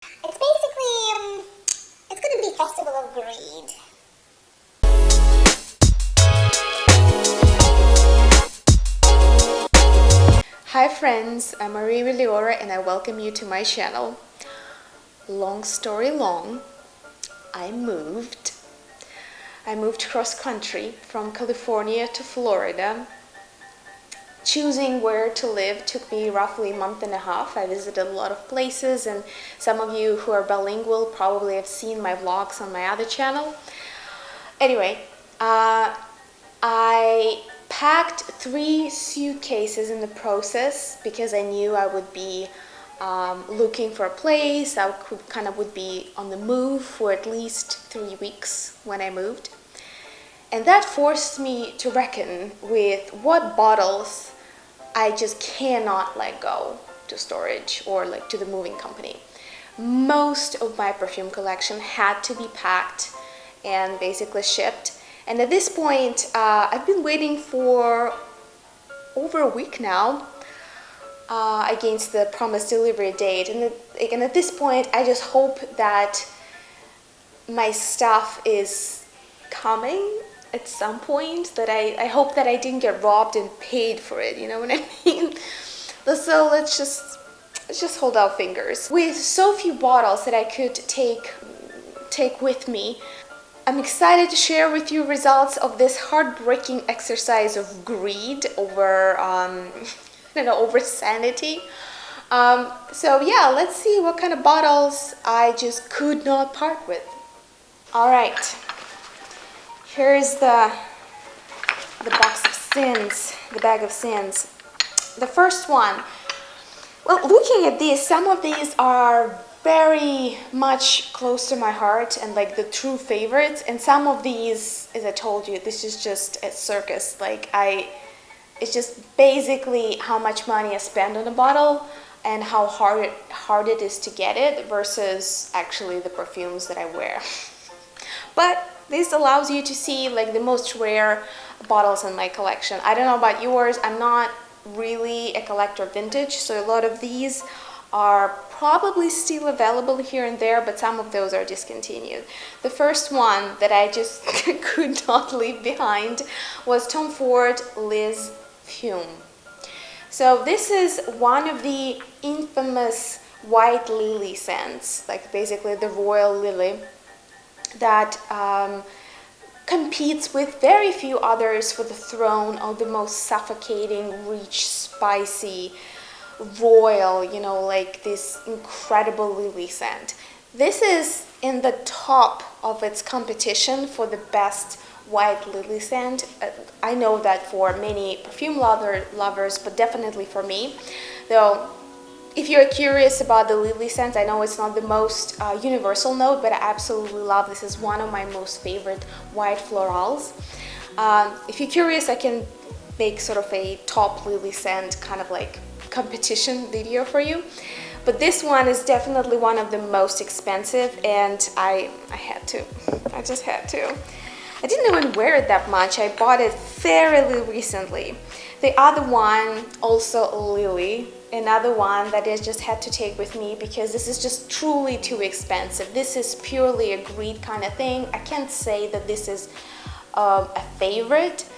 It's basically, it's going to be Festival of Greed. Hi friends, I'm Marie Leora and I welcome you to my channel. Long story long, I moved cross country from California to Florida. Choosing where to live took me roughly a month and a half. I visited a lot of places, and some of you who are bilingual probably have seen my vlogs on my other channel. Anyway, I packed 3 suitcases in the process because I knew I would be looking for a place. I would be on the move for at least 3 weeks when I moved. And that forced me to reckon with what bottles I just cannot let go to storage or like to the moving company. Most of my perfume collection had to be packed and basically shipped. And at this point, I've been waiting for over a week now against the promised delivery date. And at this point, I just hope that my stuff is coming at some point, that I hope that I didn't get robbed and paid for it, you know what I mean? So let's just hold our fingers. With so few bottles that I could take with me, I'm excited to share with you results of this heartbreaking exercise of greed over, over sanity. So yeah, let's see what kind of bottles I just could not part with. All right. Here's the box of sins, the bag of sins. The first one, well, looking at these, some of these are very much close to my heart and like the true favorites, and some of these, as I told you, this is just a circus. It's just basically how much money I spend on a bottle and how hard it is to get it versus actually the perfumes that I wear. But this allows you to see like the most rare bottles in my collection. I don't know about yours, I'm not really a collector of vintage, so a lot of these are probably still available here and there, but some of those are discontinued. The first one that I just could not leave behind was Tom Ford Lys Fume. So this is one of the infamous white lily scents, like basically the royal lily, that competes with very few others for the throne of the most suffocating, rich, spicy, royal, like this incredible lily scent. This is in the top of its competition for the best white lily scent. I know that for many perfume lovers, but definitely for me. Though, if you're curious about the lily scent, I know it's not the most universal note, but I absolutely love this. Is one of my most favorite white florals. If you're curious, I can make sort of a top lily scent kind of like competition video for you. But this one is definitely one of the most expensive, and I just had to. I didn't even wear it that much. I bought it fairly recently. The other one, also lily, another one that I just had to take with me because this is just truly too expensive. This is purely a greed kind of thing. I can't say that this is a favorite,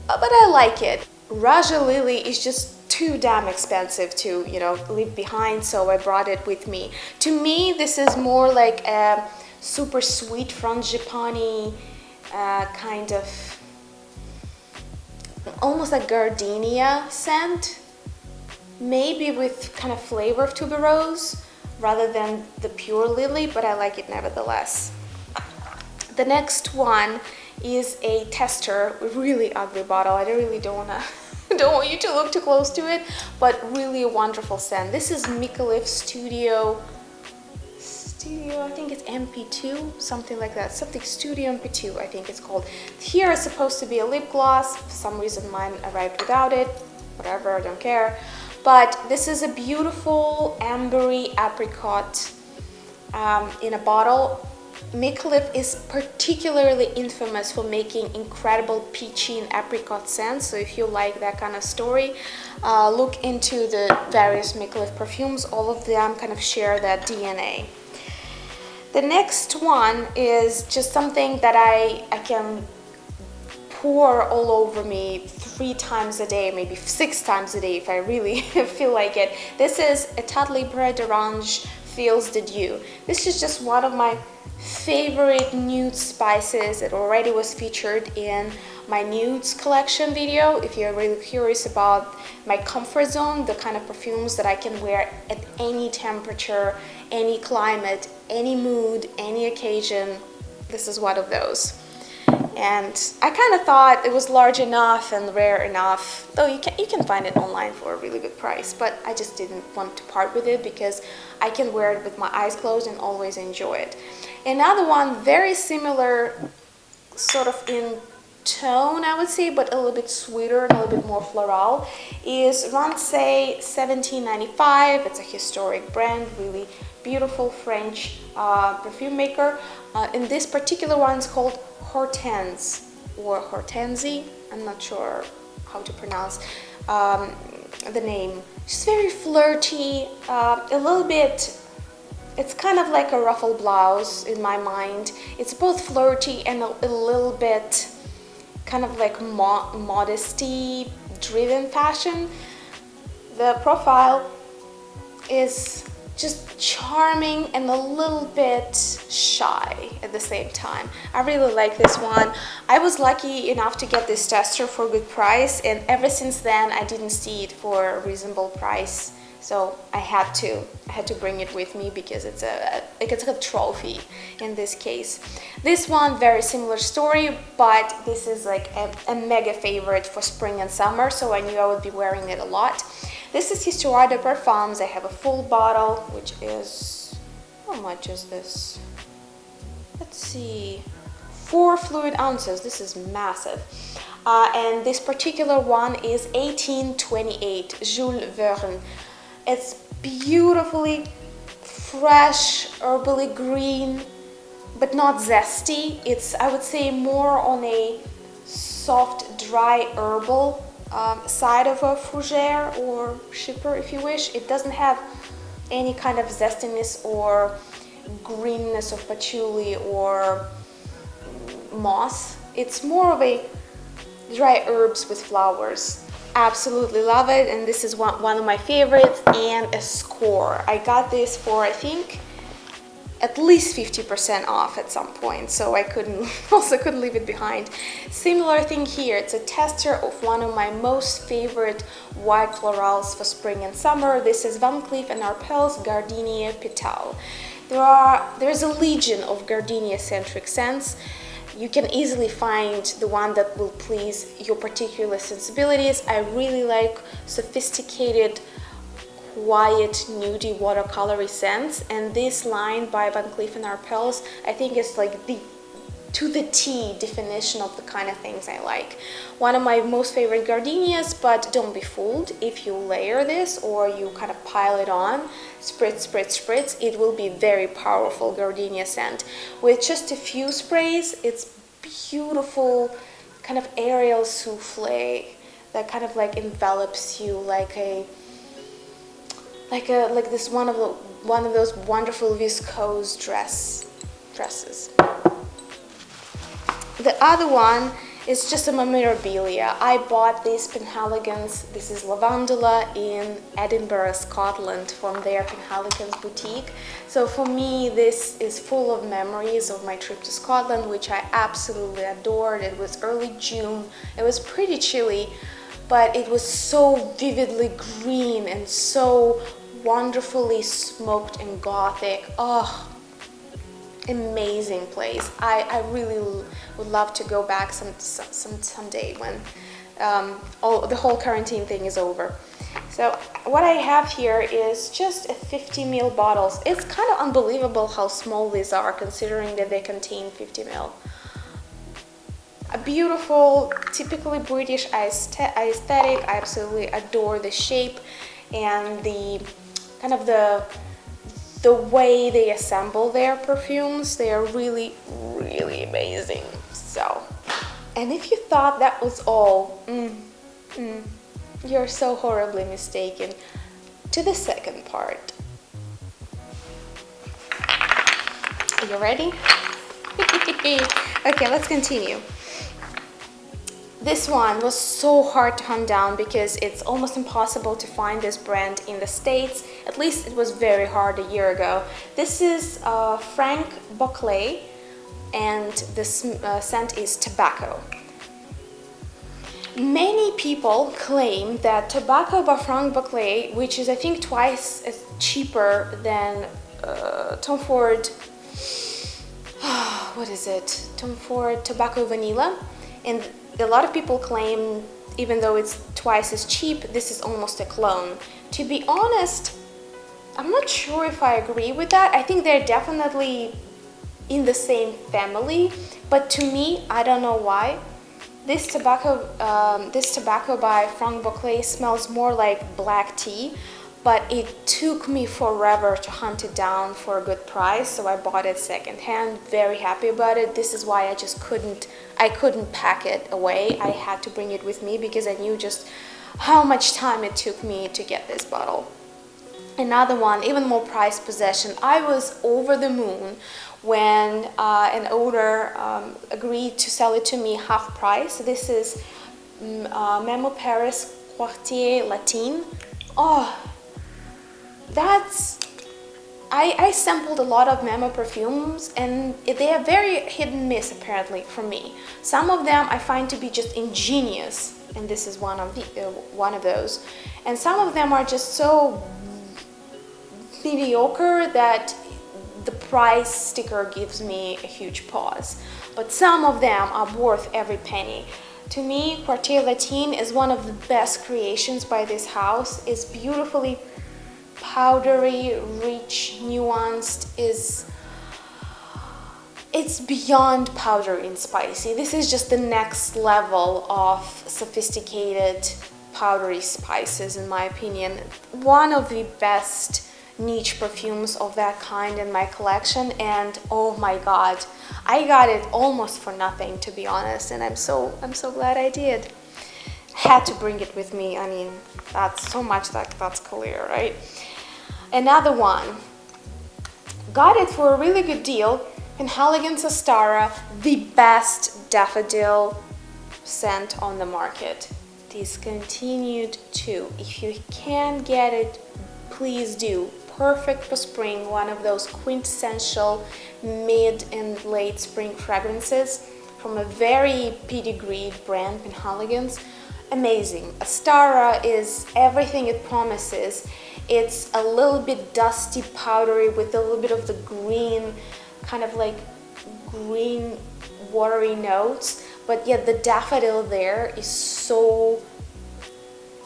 but I like it. Roja lily is just too damn expensive to, leave behind, so I brought it with me. To me, this is more like a super sweet frangipani kind of, almost like Gardenia scent, maybe with kind of flavor of tuberose rather than the pure lily, but I like it nevertheless. The next one is a tester, a really ugly bottle. I really don't want you to look too close to it, but really a wonderful scent. This is Micallef Studio, I think it's MP2, something like that. Something Studio MP2, I think it's called. Here is supposed to be a lip gloss. For some reason mine arrived without it. Whatever, I don't care. But this is a beautiful ambery apricot in a bottle. Micallef is particularly infamous for making incredible peachy and apricot scents. So if you like that kind of story, look into the various Micallef perfumes. All of them kind of share that DNA. The next one is just something that I can pour all over me 3 times a day, maybe 6 times a day if I really feel like it. This is Petale d'Orange Fils de Dieu. This is just one of my favorite nude spices. It already was featured in my nudes collection video. If you're really curious about my comfort zone, the kind of perfumes that I can wear at any temperature, any climate, any mood, any occasion, this is one of those. And I kind of thought it was large enough and rare enough, though you can find it online for a really good price, but I just didn't want to part with it because I can wear it with my eyes closed and always enjoy it. Another one, very similar sort of in tone, I would say, but a little bit sweeter and a little bit more floral, is Rance 1795. It's a historic brand, really beautiful French perfume maker. And this particular one is called Hortense or Hortense. I'm not sure how to pronounce the name. She's very flirty, a little bit. It's kind of like a ruffle blouse in my mind. It's both flirty and a little bit kind of like modesty driven fashion. The profile is just charming and a little bit shy at the same time. I really like this one. I was lucky enough to get this tester for a good price, and ever since then I didn't see it for a reasonable price. So I had to bring it with me because it's a trophy in this case. This one, very similar story, but this is like a mega favorite for spring and summer, so I knew I would be wearing it a lot. This is Histoires de Parfums. I have a full bottle, which is, how much is this? Let's see, 4 fluid ounces. This is massive. And this particular one is 1828, Jules Verne. It's beautifully fresh, herbally green, but not zesty. It's, I would say, more on a soft, dry herbal side of a fougere or shipper, if you wish. It doesn't have any kind of zestiness or greenness of patchouli or moss. It's more of a dry herbs with flowers. Absolutely love it, and this is one of my favorites, and a score. I got this for, I think, at least 50% off at some point, so I couldn't leave it behind. Similar thing here. It's a tester of one of my most favorite white florals for spring and summer. This is Van Cleef and Arpels Gardenia Petale. There's a legion of Gardenia-centric scents. You can easily find the one that will please your particular sensibilities. I really like sophisticated, quiet, nudie, watercolory scents, and this line by Van Cleef and Arpels, I think is like the to the T definition of the kind of things I like. One of my most favorite gardenias, but don't be fooled. If you layer this or you kind of pile it on, spritz, spritz, spritz, it will be very powerful gardenia scent. With just a few sprays, it's beautiful, kind of aerial souffle that kind of like envelops you like this one of those wonderful viscose dresses. The other one is just a memorabilia. I bought these Penhaligons. This is Lavandula in Edinburgh, Scotland, from their Penhaligon's boutique. So for me, this is full of memories of my trip to Scotland, which I absolutely adored. It was early June. It was pretty chilly, but it was so vividly green and so wonderfully smoked and gothic. Oh, amazing place. I really would love to go back someday when the whole quarantine thing is over. So what I have here is just a 50 ml bottles. It's kind of unbelievable how small these are, considering that they contain 50 ml. A beautiful, typically British aesthetic. I absolutely adore the shape and the kind of the way they assemble their perfumes, they are really, really amazing. So, and if you thought that was all, you're so horribly mistaken. To the second part. Are you ready? Okay, let's continue. This one was so hard to hunt down because it's almost impossible to find this brand in the States. At least it was very hard a year ago. This is Franck Boclet, and the scent is tobacco. Many people claim that tobacco by Franck Boclet, which is I think twice as cheaper than Tom Ford, what is it? Tom Ford Tobacco Vanilla, and a lot of people claim, even though it's twice as cheap, this is almost a clone. To be honest, I'm not sure if I agree with that. I think they're definitely in the same family, but to me, I don't know why. This tobacco by Franck Boclet smells more like black tea, but it took me forever to hunt it down for a good price, so I bought it secondhand. Very happy about it. This is why I couldn't pack it away. I had to bring it with me because I knew just how much time it took me to get this bottle. Another one, even more prized possession. I was over the moon when an owner agreed to sell it to me half price. This is Memo Paris Quartier Latine. Oh, I sampled a lot of Memo perfumes, and they are very hit and miss apparently for me. Some of them I find to be just ingenious, and this is one of those. And some of them are just so mediocre that the price sticker gives me a huge pause. But some of them are worth every penny. To me, Quartier Latine is one of the best creations by this house. It's beautifully powdery, rich, nuanced. It's beyond powdery and spicy. This is just the next level of sophisticated powdery spices, in my opinion. One of the best niche perfumes of that kind in my collection, and oh my god, I got it almost for nothing, to be honest, and I'm so glad I did. Had to bring it with me. I mean, that's so much that's clear, right? Another one, got it for a really good deal. Penhaligon's Ostara, the best daffodil scent on the market. Discontinued too. If you can get it, please do. Perfect for spring, one of those quintessential mid and late spring fragrances from a very pedigreed brand, Penhaligon's. Amazing. Ostara is everything it promises. It's a little bit dusty, powdery with a little bit of the green, kind of like green watery notes, but yet the daffodil there is so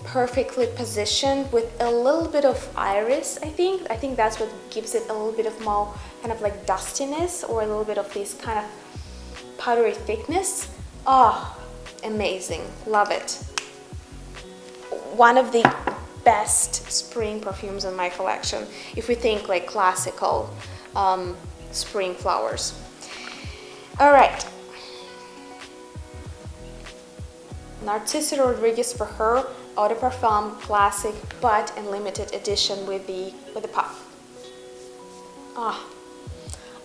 perfectly positioned with a little bit of iris. I think that's what gives it a little bit of more kind of like dustiness, or a little bit of this kind of powdery thickness. Oh, amazing. Love it. One of the best spring perfumes in my collection, if we think like classical spring flowers. All right, Narciso Rodriguez for her Eau de Parfum classic but in limited edition with the puff. Ah,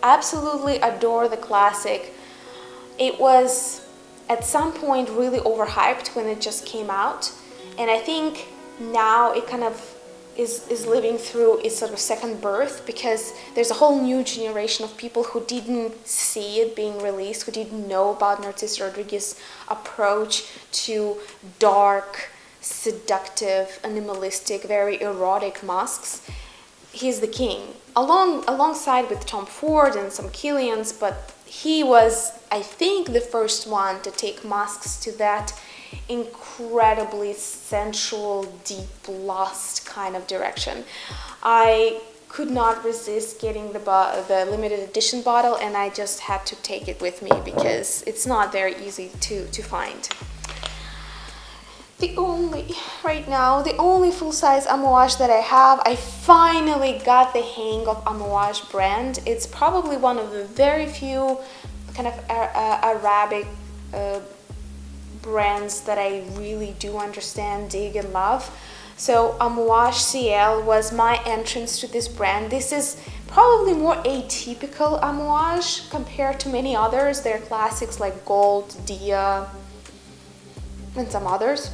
absolutely adore the classic. It was at some point really overhyped when it just came out, and I think now it kind of is living through its sort of second birth, because there's a whole new generation of people who didn't see it being released, who didn't know about Narciso Rodriguez's approach to dark, seductive, animalistic, very erotic musks. He's the king, alongside with Tom Ford and some Kilians, but he was, I think, the first one to take musks to that incredibly sensual, deep lust kind of direction. I could not resist getting the limited edition bottle, and I just had to take it with me because it's not very easy to find. the only full-size Amouage that I have. I finally got the hang of Amouage brand. It's probably one of the very few kind of Arabic brands that I really do understand, dig, and love. So Amouage Ciel was my entrance to this brand. This is probably more atypical Amouage compared to many others. They're classics like Gold, Dia, and some others.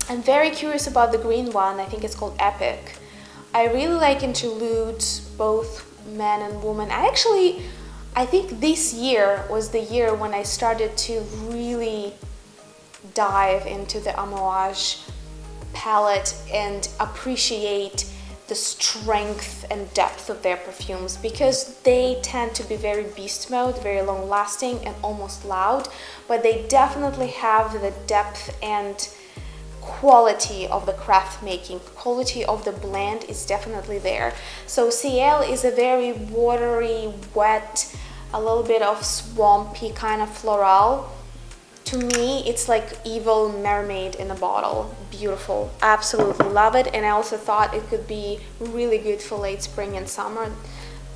I'm very curious about the green one. I think it's called Epic. I really like interludes, both men and women. I think this year was the year when I started to really dive into the Amouage palette and appreciate the strength and depth of their perfumes, because they tend to be very beast mode, very long lasting and almost loud, but they definitely have the depth and quality of the craft making. Quality of the blend is definitely there. So Ciel is a very watery, wet, a little bit of swampy kind of floral. To me, it's like evil mermaid in a bottle. Beautiful. Absolutely love it. And I also thought it could be really good for late spring and summer.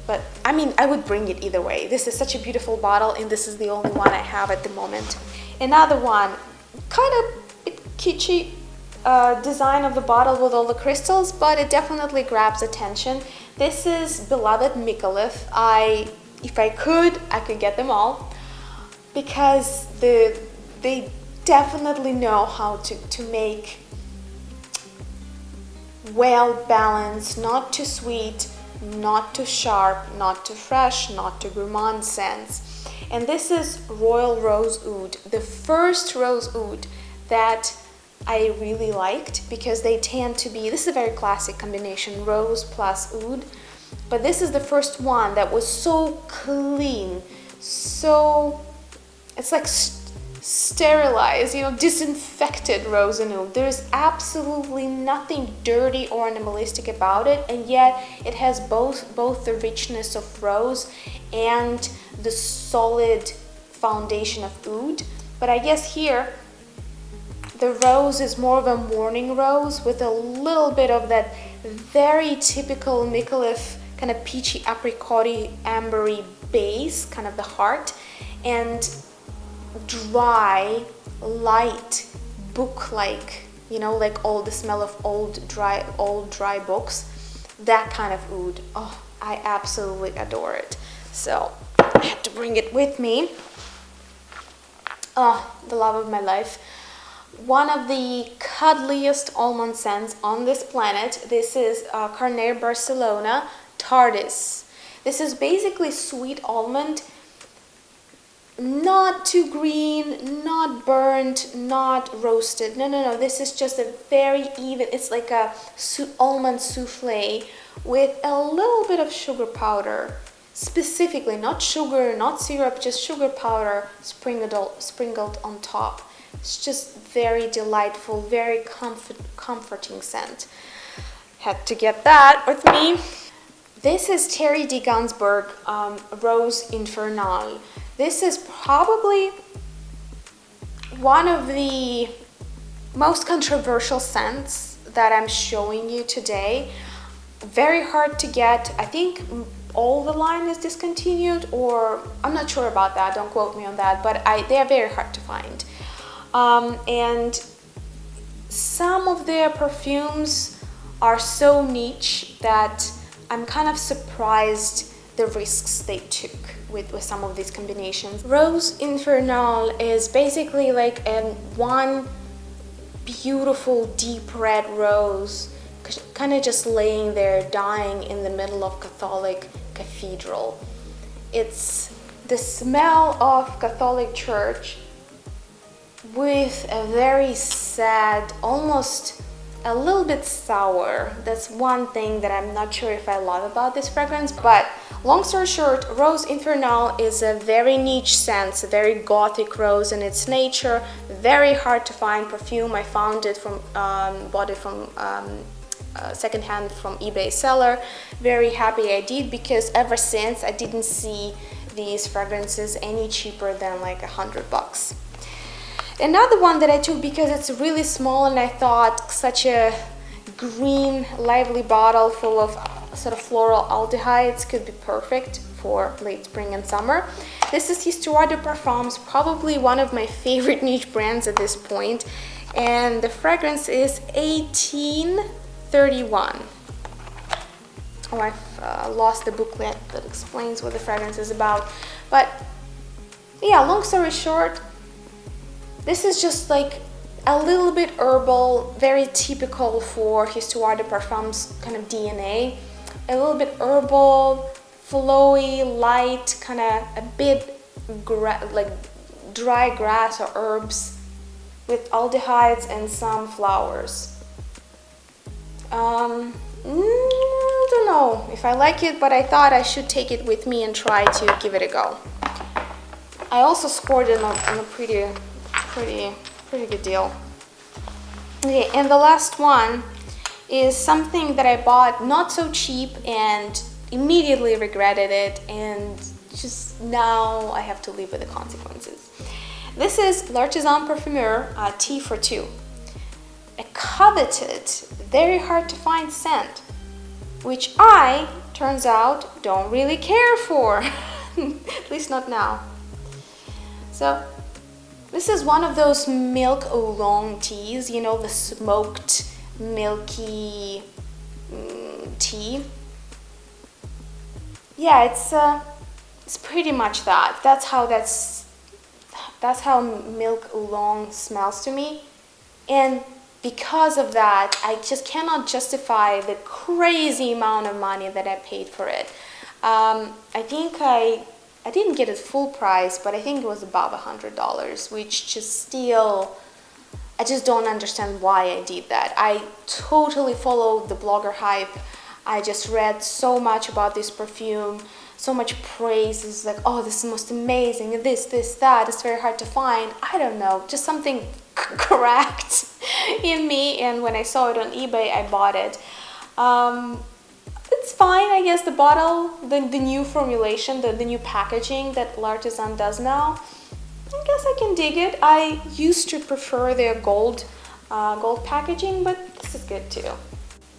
But I mean, I would bring it either way. This is such a beautiful bottle, and this is the only one I have at the moment. Another one, kind of kitschy design of the bottle with all the crystals, but it definitely grabs attention. This is beloved Micallef. If I could get them all, because they definitely know how to make well balanced, not too sweet, not too sharp, not too fresh, not too gourmand scents. And this is Royal Rose Oud, the first Rose Oud that I really liked, because they tend to be, this is a very classic combination, rose plus oud, but this is the first one that was so clean, so it's like sterilized, disinfected rose and oud. There's absolutely nothing dirty or animalistic about it, and yet it has both the richness of rose and the solid foundation of oud. But I guess here the rose is more of a morning rose with a little bit of that very typical Micallef kind of peachy, apricot-y, ambery base, kind of the heart, and dry, light, book-like, like all the smell of old dry books, that kind of oud. Oh, I absolutely adore it. So I had to bring it with me. Oh, the love of my life. One of the cuddliest almond scents on this planet. This is Carner Barcelona Tardes. This is basically sweet almond, not too green, not burnt, not roasted. No. This is just a very even, it's like a almond souffle with a little bit of sugar powder. Specifically, not sugar, not syrup, just sugar powder sprinkled on top. It's just very delightful, very comforting scent. Had to get that with me. This is Thierry de Gunzburg Rose Infernale. This is probably one of the most controversial scents that I'm showing you today. Very hard to get. I think all the line is discontinued, or I'm not sure about that, don't quote me on that, but they are very hard to find. And some of their perfumes are so niche that I'm kind of surprised the risks they took with some of these combinations. Rose Infernale is basically like one beautiful deep red rose, kind of just laying there dying in the middle of Catholic cathedral. It's the smell of Catholic church with a very sad, almost a little bit sour. That's one thing that I'm not sure if I love about this fragrance, but long story short, Rose Infernale is a very niche scent, a very gothic rose in its nature, very hard to find perfume. I found it bought it from secondhand from eBay seller. Very happy I did, because ever since I didn't see these fragrances any cheaper than like $100. Another one that I took because it's really small and I thought such a green, lively bottle full of sort of floral aldehydes could be perfect for late spring and summer. This is Histoires de Parfums, probably one of my favorite niche brands at this point, and the fragrance is 1831. Oh, I've lost the booklet that explains what the fragrance is about, but yeah, long story short, this is just like a little bit herbal, very typical for Histoires de Parfums kind of DNA. A little bit herbal, flowy, light, kind of a bit like dry grass or herbs with aldehydes and some flowers. I don't know if I like it, but I thought I should take it with me and try to give it a go. I also scored it on a pretty good deal. Okay, and the last one is something that I bought not so cheap and immediately regretted it, and just now I have to live with the consequences. This is L'Artisan Parfumeur Tea for Two. A coveted, very hard to find scent, which I, turns out, don't really care for. At least not now. So this is one of those milk oolong teas, you know, the smoked milky tea. Yeah, it's pretty much that. That's how milk oolong smells to me, and because of that, I just cannot justify the crazy amount of money that I paid for it. I think I didn't get it full price, but I think it was above $100, which just still, I just don't understand why I did that. I totally followed the blogger hype. I just read so much about this perfume, so much praise. It's like, oh, this is most amazing, this, that. It's very hard to find. I don't know, just something cracked in me, and when I saw it on eBay, I bought it. It's fine, I guess. The bottle, the new formulation, the new packaging that L'Artisan does now, I guess I can dig it. I used to prefer their gold packaging, but this is good too.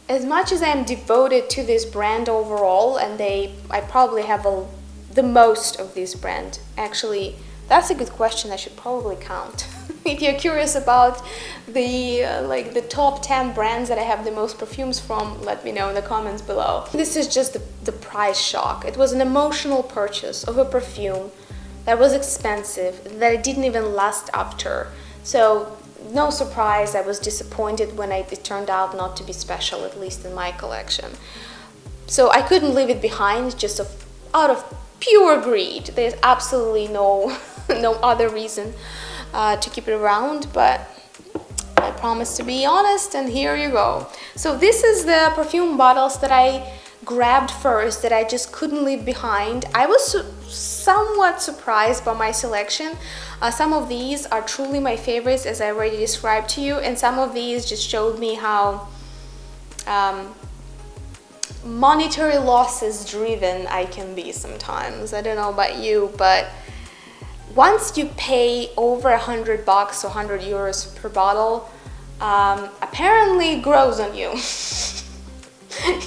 As much as I am devoted to this brand overall, and I probably have the most of this brand. Actually, that's a good question. I should probably count. If you're curious about the top 10 brands that I have the most perfumes from, let me know in the comments below. This is just the price shock. It was an emotional purchase of a perfume that was expensive, that it didn't even last after. So no surprise, I was disappointed when it turned out not to be special, at least in my collection. So I couldn't leave it behind just out of pure greed. There's absolutely no other reason to keep it around, but I promised to be honest, and here you go. So this is the perfume bottles that I grabbed first, that I just couldn't leave behind. I was somewhat surprised by my selection. Some of these are truly my favorites, as I already described to you, and some of these just showed me how monetary losses driven I can be sometimes. I don't know about you, but once you pay over $100 or 100 euros per bottle, apparently it grows on you.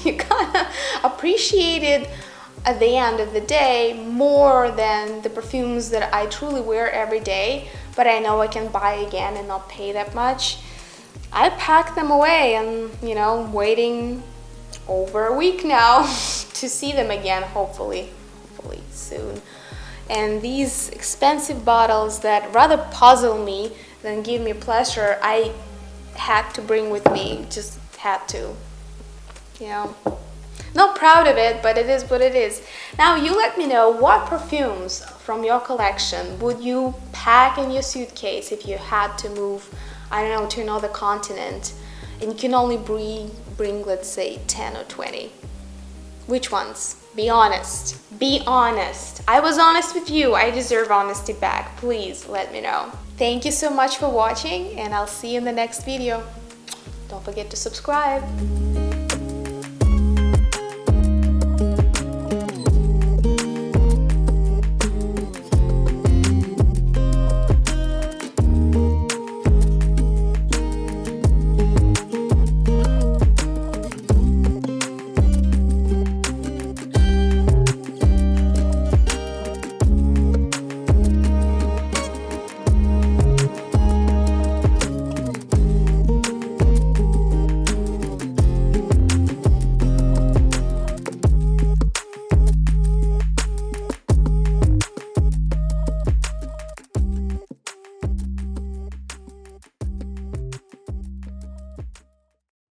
You kind of appreciate it at the end of the day more than the perfumes that I truly wear every day, but I know I can buy again and not pay that much. I packed them away, and you know, waiting over a week now to see them again, hopefully soon. And these expensive bottles that rather puzzle me than give me pleasure, I had to bring with me, just had to, you know. Not proud of it, but it is what it is. Now you let me know what perfumes from your collection would you pack in your suitcase if you had to move, I don't know, to another continent, and you can only bring, let's say, 10 or 20. Which ones? Be honest. Be honest. I was honest with you. I deserve honesty back. Please let me know. Thank you so much for watching, and I'll see you in the next video. Don't forget to subscribe.